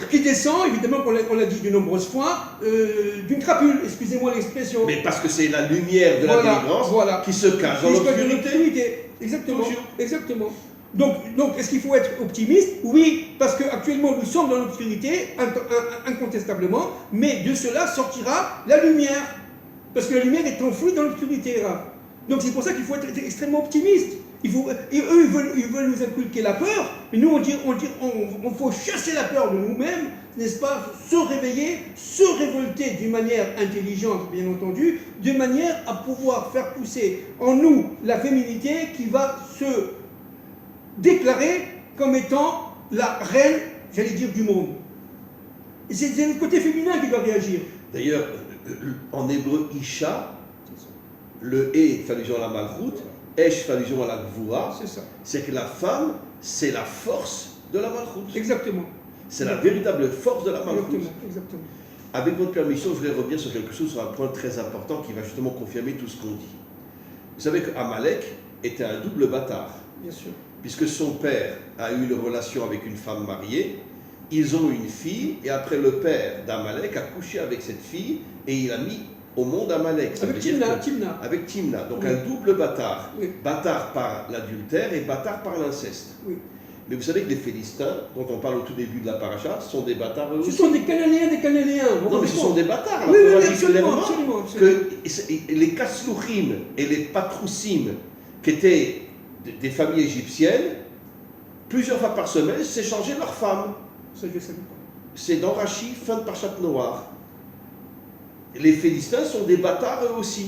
Qui descend, évidemment, on l'a dit de nombreuses fois, d'une crapule, excusez-moi l'expression. Mais parce que c'est la lumière de la délivrance qui se cache dans l'obscurité. Exactement. Donc est-ce qu'il faut être optimiste? Oui, parce qu'actuellement nous sommes dans l'obscurité, incontestablement, mais de cela sortira la lumière. Parce que la lumière est enfouie dans l'obscurité. Donc c'est pour ça qu'il faut être extrêmement optimiste. Et eux, ils veulent nous inculquer la peur, mais nous, on faut chasser la peur de nous-mêmes, n'est-ce pas? Se réveiller, se révolter d'une manière intelligente, bien entendu, de manière à pouvoir faire pousser en nous la féminité qui va se déclarer comme étant la reine, j'allais dire, du monde. Et c'est le côté féminin qui doit réagir. D'ailleurs, en hébreu, Isha, le E fait allusion à la Malchut, Esh fait allusion à la Gvura, c'est que la femme, c'est la force de la Malchut. Exactement. C'est la véritable force de la Malchut. Exactement. Avec votre permission, je voudrais revenir sur quelque chose, sur un point très important qui va justement confirmer tout ce qu'on dit. Vous savez qu'Amalek était un double bâtard. Bien sûr. Puisque son père a eu une relation avec une femme mariée, ils ont une fille, et après le père d'Amalek a couché avec cette fille, et il a mis au monde Amalek. Avec Timna. Avec Timna, donc oui. Un double bâtard. Oui. Bâtard par l'adultère et bâtard par l'inceste. Oui. Mais vous savez que les Philistins, dont on parle au tout début de la paracha, sont des bâtards eux aussi. Ce sont des Cananéens. Non, mais ce sont des bâtards. Oui, absolument. Que les Kaslouchim et les Patrousim, qui étaient des familles égyptiennes, plusieurs fois par semaine, s'échangeaient leurs femmes. Ça, je ne savais pas. C'est dans Rachi, fin de Parchat Noir. Les Philistins sont des bâtards eux aussi.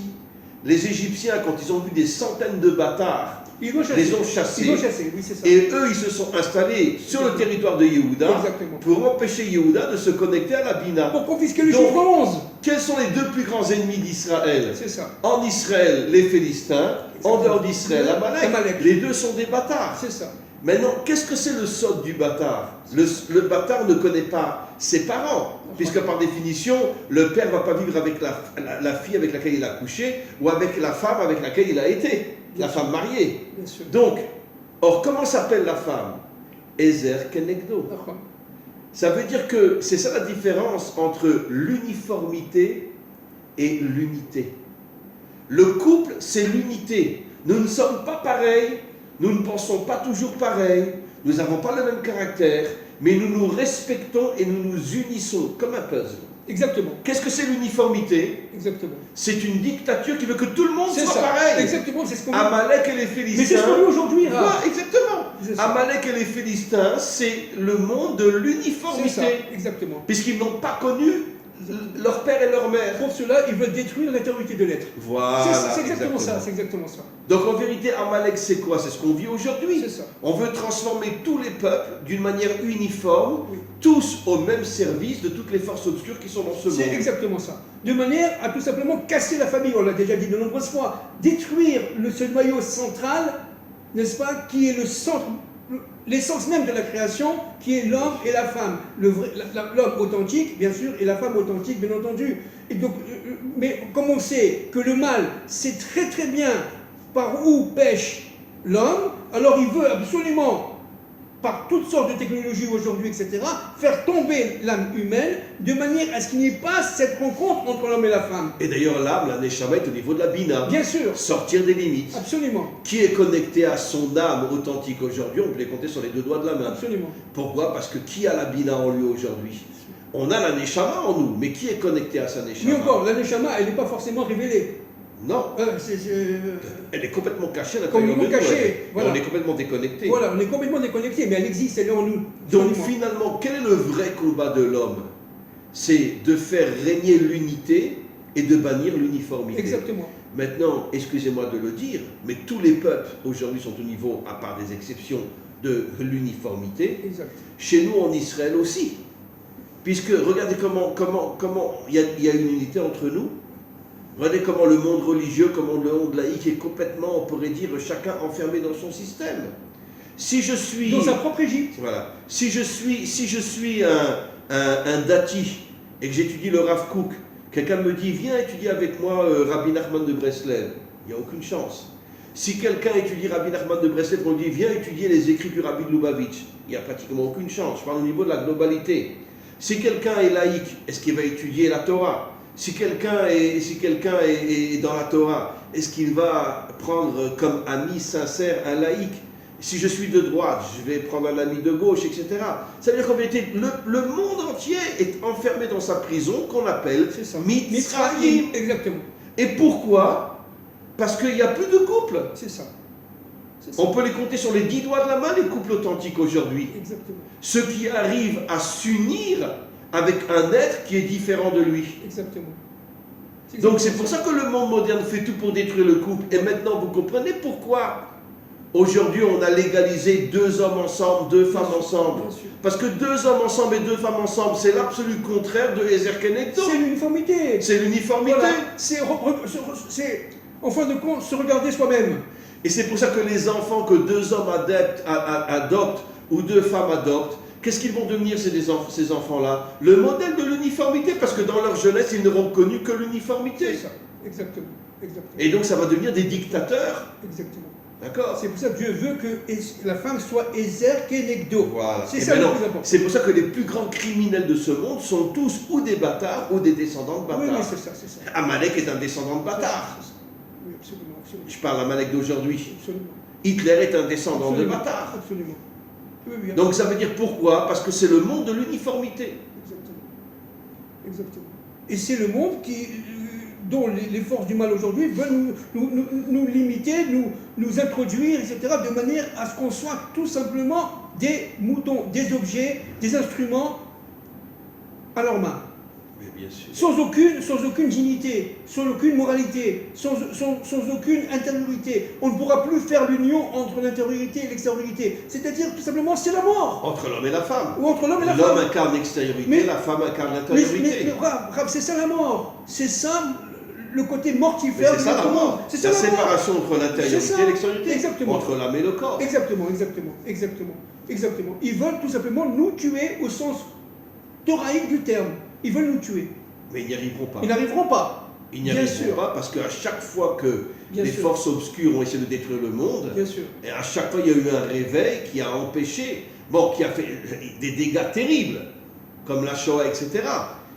Les Égyptiens, quand ils ont vu des centaines de bâtards, les ont chassés. Oui, c'est ça. Et eux, ils se sont installés sur le territoire de Yehuda pour empêcher Yehuda de se connecter à la Bina. Pour confisquer le chiffre 11. Quels sont les deux plus grands ennemis d'Israël? C'est ça. En Israël, les Philistins. En dehors d'Israël, Amalek. Les deux sont des bâtards. C'est ça. Maintenant, qu'est-ce que c'est le sod du bâtard? Le bâtard ne connaît pas ses parents, puisque par définition, le père ne va pas vivre avec la fille avec laquelle il a couché, ou avec la femme avec laquelle il a été, la femme mariée. Bien sûr. Donc, or, comment s'appelle la femme? Ezer Kenegdo. Ça veut dire que c'est ça la différence entre l'uniformité et l'unité. Le couple, c'est l'unité. Nous ne sommes pas pareils, nous ne pensons pas toujours pareil, nous n'avons pas le même caractère, mais nous nous respectons et nous nous unissons comme un puzzle. Exactement. Qu'est-ce que c'est l'uniformité? Exactement. C'est une dictature qui veut que tout le monde soit pareil. Exactement, c'est ce qu'on dit. Amalek et les Philistins. Mais c'est ce qu'on dit aujourd'hui. Exactement. Amalek et les Philistins, c'est le monde de l'uniformité. C'est ça, exactement. Puisqu'ils n'ont pas connu leur père et leur mère. Pour cela, ils veulent détruire l'autorité de l'être. Voilà. C'est exactement ça. C'est exactement ça. Donc en vérité, Amalek, c'est quoi? C'est ce qu'on vit aujourd'hui. C'est ça. On veut transformer tous les peuples d'une manière uniforme, tous au même service de toutes les forces obscures qui sont dans ce monde. C'est exactement ça. De manière à tout simplement casser la famille, on l'a déjà dit de nombreuses fois, détruire ce noyau central, n'est-ce pas, qui est le centre, l'essence même de la création, qui est l'homme et la femme. L'homme authentique, bien sûr, et la femme authentique, bien entendu. Et donc, mais comme on sait que le mal sait très très bien par où pêche l'homme, alors il veut absolument, par toutes sortes de technologies aujourd'hui, etc., faire tomber l'âme humaine de manière à ce qu'il n'y ait pas cette rencontre entre l'homme et la femme. Et d'ailleurs, l'âme, la Neshama, est au niveau de la Bina. Bien sûr. Sortir des limites. Absolument. Qui est connecté à son âme authentique aujourd'hui? On peut les compter sur les deux doigts de la main. Absolument. Pourquoi? Parce que qui a la Bina en lui aujourd'hui? On a la Neshama en nous, mais qui est connecté à sa Neshama? Mais encore, la Neshama, elle n'est pas forcément révélée. Non. Elle est complètement cachée à l'intérieur de nous. Voilà. On est complètement déconnecté. Voilà, on est complètement déconnecté, mais elle existe, elle est en nous. Donc finalement, quel est le vrai combat de l'homme? C'est de faire régner l'unité et de bannir l'uniformité. Exactement. Maintenant, excusez-moi de le dire, mais tous les peuples aujourd'hui sont au niveau, à part des exceptions, de l'uniformité. Exact. Chez nous, en Israël aussi. Puisque, regardez comment il y a une unité entre nous. Regardez comment le monde religieux, comment le monde laïque est complètement, on pourrait dire, chacun enfermé dans son système. Si je suis... Dans sa propre Égypte. Voilà. Si je suis un dati et que j'étudie le Rav Kook, quelqu'un me dit viens étudier avec moi Rabbi Nachman de Breslev, il n'y a aucune chance. Si quelqu'un étudie Rabbi Nachman de Breslev, on dit viens étudier les écrits du Rabbi de Lubavitch, il n'y a pratiquement aucune chance. Je parle au niveau de la globalité. Si quelqu'un est laïque, est-ce qu'il va étudier la Torah? Si quelqu'un est dans la Torah, est-ce qu'il va prendre comme ami sincère un laïque? Si je suis de droite, je vais prendre un ami de gauche, etc. Ça veut dire qu'en vérité, le monde entier est enfermé dans sa prison qu'on appelle Mitzrayim. Exactement. Et pourquoi? Parce qu'il n'y a plus de couple. C'est ça. On peut les compter sur les 10 doigts de la main, les couples authentiques aujourd'hui. Exactement. Ceux qui arrivent à s'unir avec un être qui est différent de lui. Exactement. Donc c'est pour ça que le monde moderne fait tout pour détruire le couple. Et maintenant, vous comprenez pourquoi aujourd'hui on a légalisé 2 hommes ensemble, 2 femmes ensemble. Parce que 2 hommes ensemble et 2 femmes ensemble, c'est l'absolu contraire de Ezer Kenegdo. C'est l'uniformité. C'est l'uniformité. Voilà. C'est, en fin de compte, se regarder soi-même. Et c'est pour ça que les enfants que 2 hommes adoptent ou 2 femmes adoptent, qu'est-ce qu'ils vont devenir ces enfants-là? Le modèle de l'uniformité, parce que dans leur jeunesse, ils n'auront connu que l'uniformité. C'est ça, exactement. Et donc ça va devenir des dictateurs. Exactement. D'accord? C'est pour ça que Dieu veut que la femme soit Ezer Kenegdo. Voilà. C'est ça le plus important. C'est pour ça que les plus grands criminels de ce monde sont tous ou des bâtards ou des descendants de bâtards. Oui, c'est ça. Amalek est un descendant de bâtard. Oui, absolument. Je parle Amalek d'aujourd'hui. Absolument. Hitler est un descendant de bâtard. Absolument. Oui, donc ça veut dire pourquoi? Parce que c'est le monde de l'uniformité. Exactement. Et c'est le monde dont les forces du mal aujourd'hui veulent nous limiter, nous introduire, etc., de manière à ce qu'on soit tout simplement des moutons, des objets, des instruments à leurs mains. Mais bien sûr. Sans aucune dignité, sans aucune moralité, sans aucune intériorité. On ne pourra plus faire l'union entre l'intériorité et l'extériorité. C'est-à-dire, tout simplement, c'est la mort. Entre l'homme et la femme. Ou entre l'homme et la femme. L'homme incarne l'extériorité, la femme incarne l'intériorité. Mais Rav, c'est ça la mort. C'est ça le côté mortifère de notre monde. C'est ça la séparation entre l'intériorité et l'extériorité. Exactement. Entre l'âme et le corps. Exactement. Ils veulent tout simplement nous tuer au sens thoraïque du terme. Ils veulent nous tuer. Mais ils n'y arriveront pas. Ils n'arriveront pas. Ils n'y arriveront pas parce qu'à chaque fois que les forces obscures ont essayé de détruire le monde, et à chaque fois il y a eu un réveil qui a empêché, qui a fait des dégâts terribles, comme la Shoah, etc.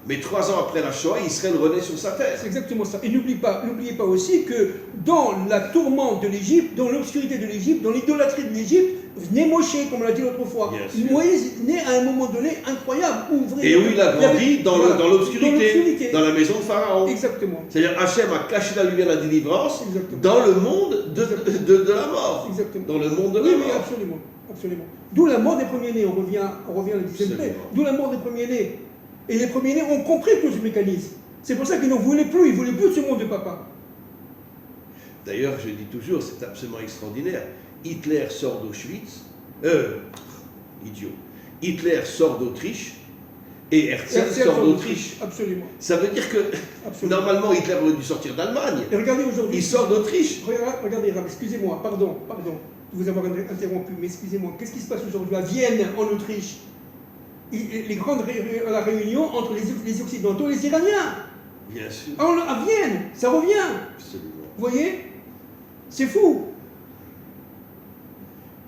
Mais 3 ans après la Shoah, Israël renaît sur sa terre. C'est exactement ça. Et n'oubliez pas aussi que dans la tourmente de l'Égypte, dans l'obscurité de l'Égypte, dans l'idolâtrie de l'Égypte, naît Moshe, comme on l'a dit l'autre fois. Moïse naît à un moment donné incroyable. Et où il a grandi dans l'obscurité, dans la maison de Pharaon. Exactement. C'est-à-dire Hachem a caché la lumière de la délivrance dans le monde de la mort. Exactement. Dans le monde de la mort. Oui, absolument. D'où la mort des premiers-nés, on revient à la 10e paix. D'où la mort des premiers-nés. Et les premiers-nés ont compris tout ce mécanisme. C'est pour ça qu'ils n'en voulaient plus. Ils ne voulaient plus de ce monde de papa. D'ailleurs, je dis toujours, c'est absolument extraordinaire. Hitler sort d'Auschwitz. Hitler sort d'Autriche. Et Herzl sort d'Autriche. Absolument. Ça veut dire que, normalement, Hitler aurait dû sortir d'Allemagne. Et regardez aujourd'hui. Il sort d'Autriche. Regardez, excusez-moi, pardon de vous avoir interrompu, mais excusez-moi. Qu'est-ce qui se passe aujourd'hui à Vienne, en Autriche? Les grandes réunions entre les Occidentaux et les Iraniens. Bien sûr. À Vienne, ça revient. Absolument. Vous voyez? C'est fou.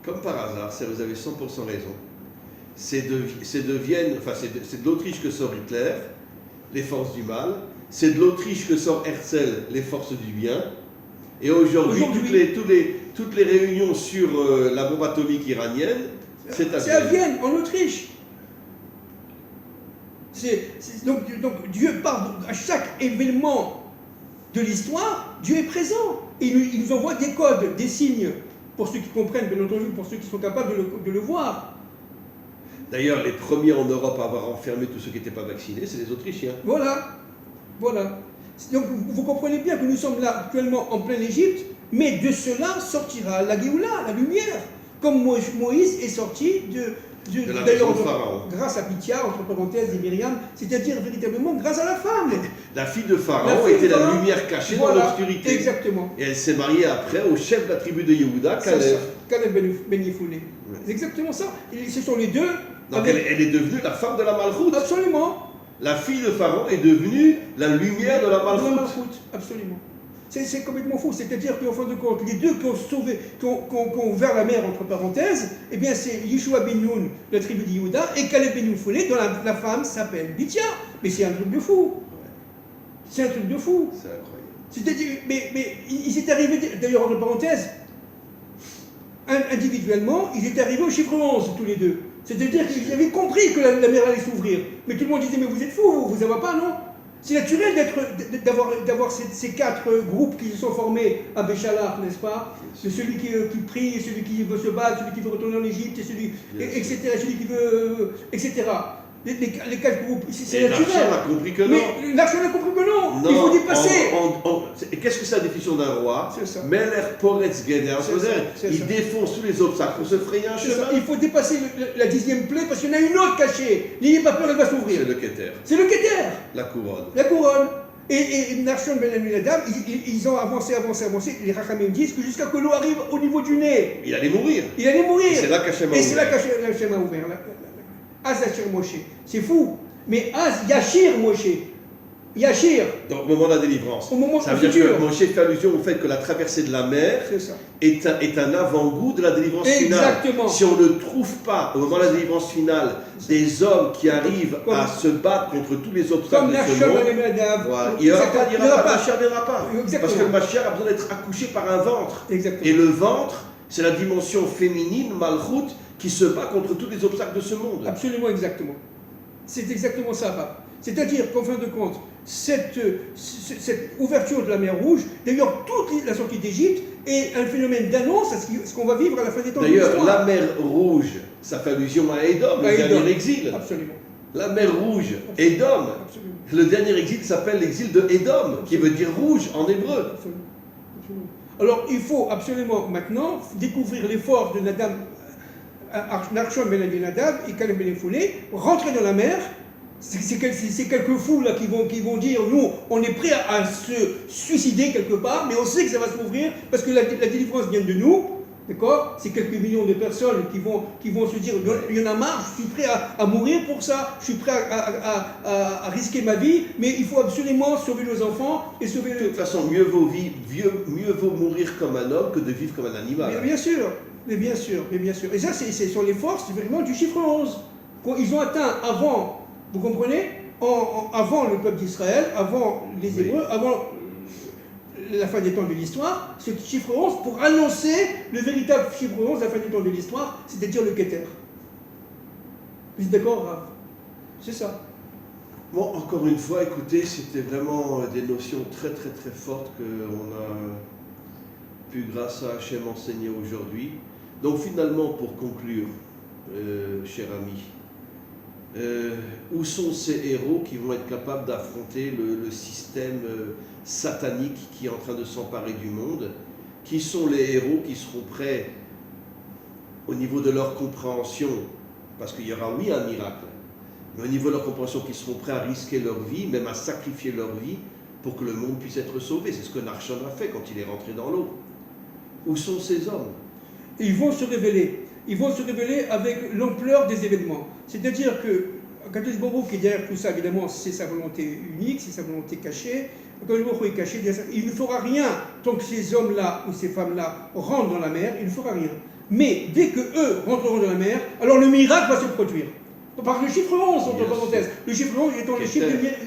Comme par hasard, vous avez 100% raison. C'est de Vienne, enfin c'est de l'Autriche que sort Hitler, les forces du mal. C'est de l'Autriche que sort Herzl, les forces du bien. Et aujourd'hui, toutes les réunions sur la bombe atomique iranienne, c'est à Vienne. C'est à Vienne, en Autriche. Donc Dieu parle à chaque événement de l'histoire, Dieu est présent. Et il nous envoie des codes, des signes, pour ceux qui comprennent, bien entendu, pour ceux qui sont capables de le voir. D'ailleurs, les premiers en Europe à avoir enfermé tous ceux qui n'étaient pas vaccinés, c'est les Autrichiens. Voilà. Donc vous comprenez bien que nous sommes là actuellement en pleine Égypte, mais de cela sortira la Géoula, la lumière. Comme Moïse est sorti d'ailleurs, grâce à Pithia, entre parenthèses, et Myriam, c'est-à-dire véritablement grâce à la femme. La fille de Pharaon était la lumière cachée dans l'obscurité. Exactement. Et elle s'est mariée après au chef de la tribu de Yehuda, Caleb Ben Yefouné. C'est exactement ça. Et ce sont les deux. Donc elle est devenue la femme de la Malchoute. Absolument. La fille de Pharaon est devenue la lumière de la malchoute. Absolument. C'est complètement faux. C'est-à-dire qu'en fin de compte, les deux qui ont sauvé, qui ont ouvert la mer, entre parenthèses, eh bien c'est Yeshua ben Nun, la tribu de Yehuda, et Caleb ben Yefoulé, dont la femme s'appelle Bithia. Mais c'est un truc de fou. C'est un truc de fou. C'est incroyable. C'est-à-dire, mais ils étaient arrivés, d'ailleurs, entre parenthèses, individuellement, ils étaient arrivés au chiffre 11, tous les deux. C'est-à-dire qu'ils avaient compris que la mer allait s'ouvrir. Mais tout le monde disait, mais vous êtes fous, vous n'avez pas, non? C'est naturel d'avoir ces quatre groupes qui se sont formés à Béchalar, n'est-ce pas? Celui qui prie, celui qui veut se battre, celui qui veut retourner en Égypte, etc., celui qui veut, etc. Les quatre groupes, c'est naturel. Narshon a compris que non. Mais Narshon a compris que non. Il faut dépasser. Qu'est-ce que c'est la définition d'un roi? C'est ça. Meler Poretz Geder. Il défonce tous les obstacles pour se frayer un chemin. Il faut dépasser la 10e plaie parce qu'il y en a une autre cachée. N'ayez pas peur, elle va s'ouvrir. C'est le Keter. C'est le Keter. La couronne. La couronne. Et Narshon ben Aminadab, ils ont avancé. Les Rachamim disent que jusqu'à que l'eau arrive au niveau du nez. Il allait mourir. Il allait mourir. Et c'est là qu'Hachem a ouvert. Et c'est là qu'Hachem a ouvert. Az Yashir Moshe. C'est fou. Mais Az Yashir Moshe. Yashir. Donc, au moment de la délivrance. Au moment ça veut dire que Moshe fait allusion au fait que la traversée de la mer est un avant-goût de la délivrance Exactement. finale. Si on ne trouve pas, au moment de la délivrance finale, des hommes qui arrivent à se battre contre tous les obstacles de ce monde, voilà, il Mashiach n'ira pas. Parce que le Mashiach a besoin d'être accouché par un ventre. Exactement. Et le ventre, c'est la dimension féminine, Malchut, qui se bat contre tous les obstacles de ce monde. Absolument, exactement. C'est exactement ça, Pape. C'est-à-dire qu'en fin de compte, cette ouverture de la mer Rouge, d'ailleurs toute la sortie d'Égypte, est un phénomène d'annonce à ce qu'on va vivre à la fin des temps. D'ailleurs, la mer Rouge, ça fait allusion à Édom, le dernier exil. Absolument. La mer Rouge, Édom. Le dernier exil s'appelle l'exil de Édom, qui veut dire rouge en hébreu. Absolument. Alors, il faut absolument maintenant découvrir les forces de Nadab, Narshon ben Aminadab et Caleb ben Yefoulé, rentrer dans la mer. C'est quelques fous là qui vont dire, nous, on est prêt à se suicider quelque part, mais on sait que ça va s'ouvrir parce que la délivrance vient de nous, d'accord? C'est quelques millions de personnes qui vont se dire, il y en a marre, je suis prêt à mourir pour ça, je suis prêt à risquer ma vie, mais il faut absolument sauver nos enfants et sauver... De toute façon, mieux vaut mourir comme un homme que de vivre comme un animal. Mais bien sûr. Et ça, ce sont les forces vraiment du chiffre 11. Ils ont atteint avant... Vous comprenez? Avant le peuple d'Israël, avant les Hébreux, avant la fin des temps de l'histoire, ce chiffre 11 pour annoncer le véritable chiffre 11, la fin des temps de l'histoire, c'est-à-dire le Keter. Vous êtes d'accord, Rav? C'est ça. Bon, encore une fois, écoutez, c'était vraiment des notions très très très fortes qu'on a pu, grâce à Hachem, enseigner aujourd'hui. Donc finalement, pour conclure, cher ami, où sont ces héros qui vont être capables d'affronter le système satanique qui est en train de s'emparer du monde? Qui sont les héros qui seront prêts au niveau de leur compréhension? Parce qu'il y aura, oui, un miracle, mais au niveau de leur compréhension, qui seront prêts à risquer leur vie, même à sacrifier leur vie, pour que le monde puisse être sauvé. C'est ce que Narshon a fait quand il est rentré dans l'eau. Où sont ces hommes? Ils vont se révéler. Ils vont se révéler avec l'ampleur des événements. C'est-à-dire que Kadosh Baruch qui est derrière tout ça, évidemment, c'est sa volonté unique, c'est sa volonté cachée. Kadosh Baruch est caché, il ne fera rien tant que ces hommes-là ou ces femmes-là rentrent dans la mer, il ne fera rien. Mais dès que eux rentreront dans la mer, alors le miracle va se produire. Par le chiffre 11, entre parenthèses. Le chiffre 11 étant le chiffre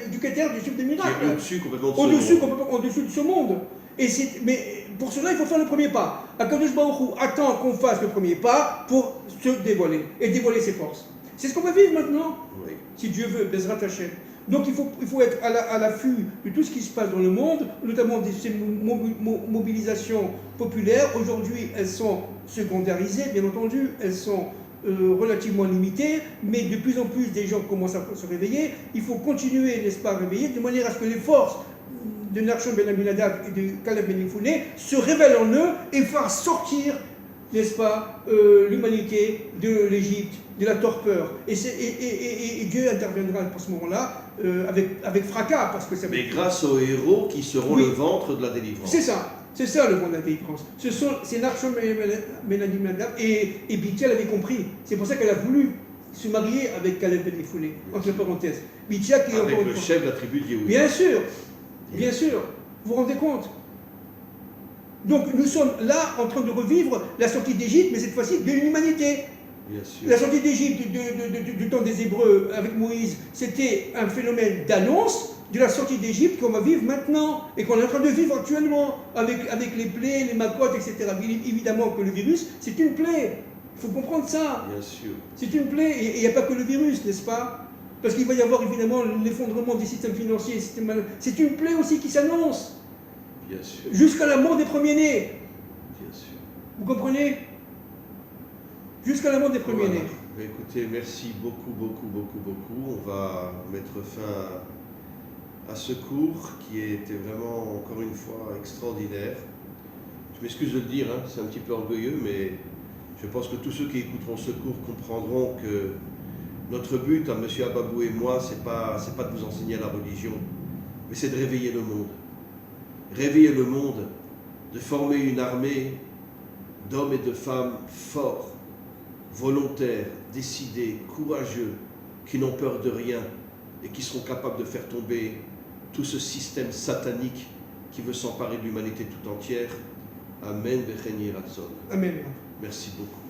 du Keter, du chiffre des miracles. Au-dessus complètement au-dessus de ce monde. Mais pour cela, il faut faire le premier pas. Akadosh Baruch Hu attend qu'on fasse le premier pas pour se dévoiler et dévoiler ses forces. C'est ce qu'on va vivre maintenant, oui. Si Dieu veut, Bezrat Hashem. Donc il faut être à l'affût de tout ce qui se passe dans le monde, notamment de ces mobilisations populaires. Aujourd'hui, elles sont secondarisées, bien entendu, elles sont relativement limitées, mais de plus en plus des gens commencent à se réveiller. Il faut continuer, n'est-ce pas, à réveiller, de manière à ce que les forces de Narshon ben Aminadab et de Caleb ben Yefoulé se révèlent en eux et faire sortir, n'est-ce pas, l'humanité de l'Égypte, de la torpeur. Et Dieu interviendra à ce moment-là avec fracas. Parce que ça... Mais grâce aux héros qui seront le ventre de la délivrance. C'est ça le ventre de la délivrance. C'est Narshon ben Aminadab et Bithia l'avait compris. C'est pour ça qu'elle a voulu se marier avec Caleb Ben Yefoulé, entre parenthèses. Midjak est avec encore le chef de la tribu de Yehoudi. Bien sûr, bien sûr. Vous vous rendez compte? Donc nous sommes là en train de revivre la sortie d'Égypte, mais cette fois-ci de l'humanité. Bien sûr. La sortie d'Égypte du temps des Hébreux avec Moïse, c'était un phénomène d'annonce de la sortie d'Égypte qu'on va vivre maintenant et qu'on est en train de vivre actuellement avec les plaies, les macotes, etc. Évidemment que le virus, c'est une plaie. Il faut comprendre ça. Bien sûr. C'est une plaie et il n'y a pas que le virus, n'est-ce pas? Parce qu'il va y avoir évidemment l'effondrement des systèmes financiers. C'est une plaie aussi qui s'annonce. Bien sûr. Jusqu'à la mort des premiers-nés. Bien sûr. Vous comprenez? Jusqu'à la mort des premiers-nés. Voilà. Écoutez, merci beaucoup, beaucoup, beaucoup, beaucoup. On va mettre fin à ce cours qui était vraiment, encore une fois, extraordinaire. Je m'excuse de le dire, hein, c'est un petit peu orgueilleux, mais je pense que tous ceux qui écouteront ce cours comprendront que notre but, à M. Ababou et moi, c'est pas de vous enseigner la religion, mais c'est de réveiller le monde. Réveiller le monde, de former une armée d'hommes et de femmes forts, volontaires, décidés, courageux, qui n'ont peur de rien et qui seront capables de faire tomber tout ce système satanique qui veut s'emparer de l'humanité tout entière. Amen. Amen. Merci beaucoup.